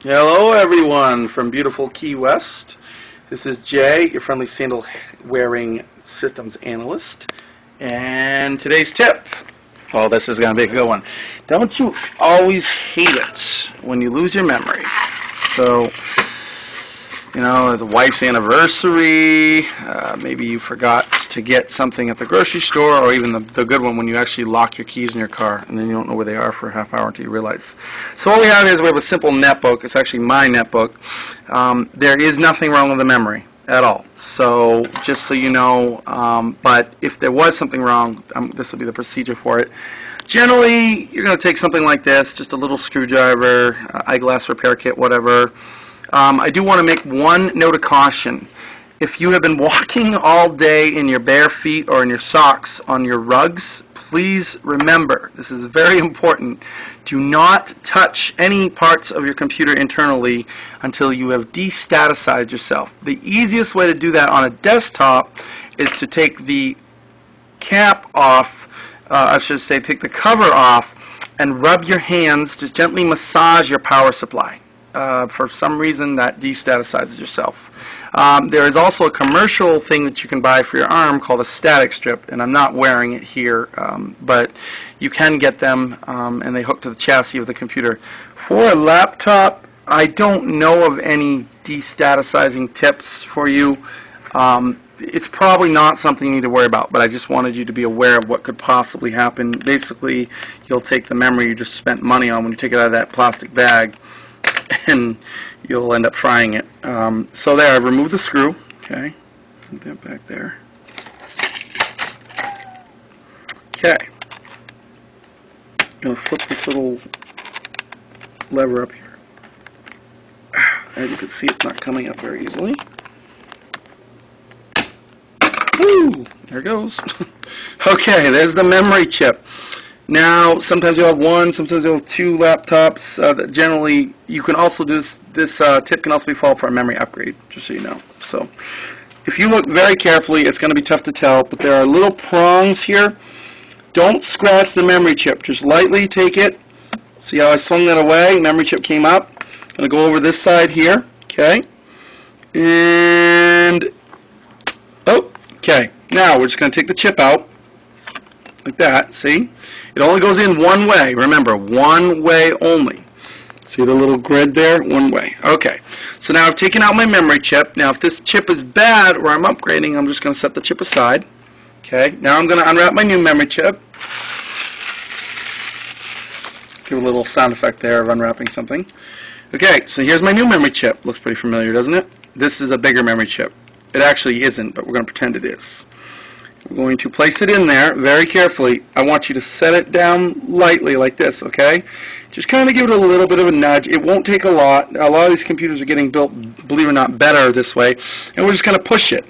Hello everyone from beautiful Key West. This is Jay, your friendly sandal wearing systems analyst. And today's tip, oh, this is going to be a good one. Don't you always hate it when you lose your memory? So, you know, it's a wife's anniversary, maybe you forgot to get something at the grocery store, or even the good one when you actually lock your keys in your car and then you don't know where they are for a half hour until you realize. So what we have is we have a simple netbook. It's actually my netbook. There is nothing wrong with the memory at all. So just so you know, but if there was something wrong, this will be the procedure for it. Generally, you're going to take something like this, just a little screwdriver, eyeglass repair kit, whatever. I do want to make one note of caution. If you have been walking all day in your bare feet or in your socks on your rugs, please remember, this is very important, do not touch any parts of your computer internally until you have destaticized yourself. The easiest way to do that on a desktop is to take the cap off, I should say take the cover off, and rub your hands, just gently massage your power supply. For some reason that destaticizes yourself. There is also a commercial thing that you can buy for your arm called a static strip, and I'm not wearing it here, but you can get them, and they hook to the chassis of the computer. For a laptop, I don't know of any destaticizing tips for you. It's probably not something you need to worry about, but I just wanted you to be aware of what could possibly happen. Basically, you'll take the memory you just spent money on when you take it out of that plastic bag, and you'll end up frying it. So there, I've removed the screw. Okay, put that back there. Okay, I'm going to flip this little lever up here. As you can see, it's not coming up very easily. Woo! There it goes. Okay, there's the memory chip. Now, sometimes you'll have one, sometimes you'll have two laptops. That generally, you can also do this tip can also be followed for a memory upgrade, just so you know. So, if you look very carefully, it's going to be tough to tell, but there are little prongs here. Don't scratch the memory chip. Just lightly take it. See how I swung that away? Memory chip came up. Going to go over this side here. Okay. And, oh, okay. Now, we're just going to take the chip out. Like that, see? It only goes in one way. Remember, one way only. See the little grid there? One way. Okay. So now I've taken out my memory chip. Now if this chip is bad or I'm upgrading, I'm just going to set the chip aside. Okay. Now I'm going to unwrap my new memory chip. Give a little sound effect there of unwrapping something. Okay, so here's my new memory chip. Looks pretty familiar, doesn't it? This is a bigger memory chip. It actually isn't, but we're going to pretend it is. I'm going to place it in there very carefully. I want you to set it down lightly like this, okay? Just kind of give it a little bit of a nudge. It won't take a lot. A lot of these computers are getting built, believe it or not, better this way. And we're just going to push it.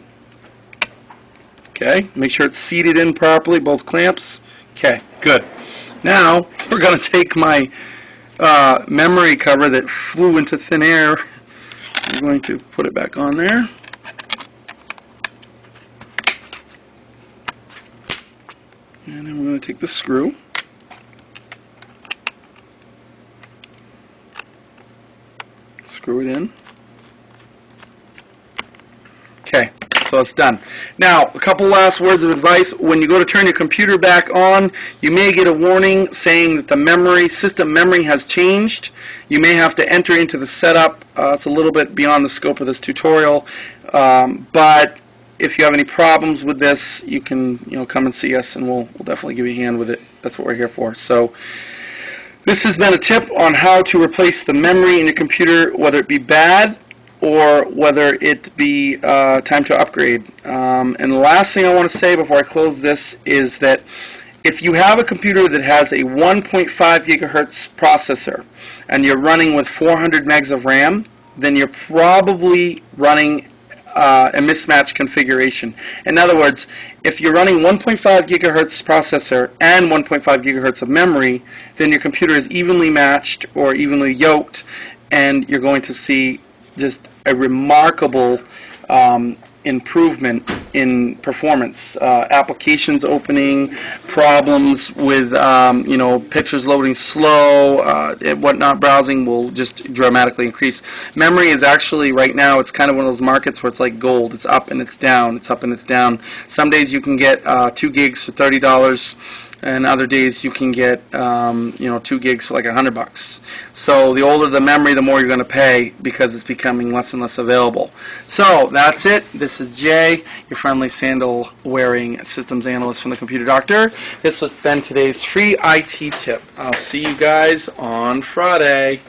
Okay? Make sure it's seated in properly, both clamps. Okay, good. Now, we're going to take my memory cover that flew into thin air. I'm going to put it back on there. And then we're going to take the screw, screw it in. Okay, so it's done. Now, a couple last words of advice. When you go to turn your computer back on, you may get a warning saying that the system memory has changed. You may have to enter into the setup. It's a little bit beyond the scope of this tutorial, but if you have any problems with this, you can come and see us, and we'll definitely give you a hand with it. That's what we're here for. So this has been a tip on how to replace the memory in your computer, whether it be bad or whether it be time to upgrade. And the last thing I want to say before I close this is that if you have a computer that has a 1.5 gigahertz processor and you're running with 400 megs of RAM, then you're probably running a mismatched configuration. In other words, if you're running 1.5 gigahertz processor and 1.5 gigahertz of memory, then your computer is evenly matched or evenly yoked, and you're going to see just a remarkable improvement in performance. Applications opening, problems with pictures loading slow, and whatnot, browsing will just dramatically increase. Memory is actually, right now, it's kind of one of those markets where it's like gold. It's up and it's down. It's up and it's down. Some days you can get 2 gigs for $30. And other days you can get 2 gigs for like $100. So the older the memory, the more you're going to pay, because it's becoming less and less available. So that's it. This is Jay, your friendly sandal wearing systems analyst from the Computer Doctor. This has been today's free IT tip. I'll see you guys on Friday.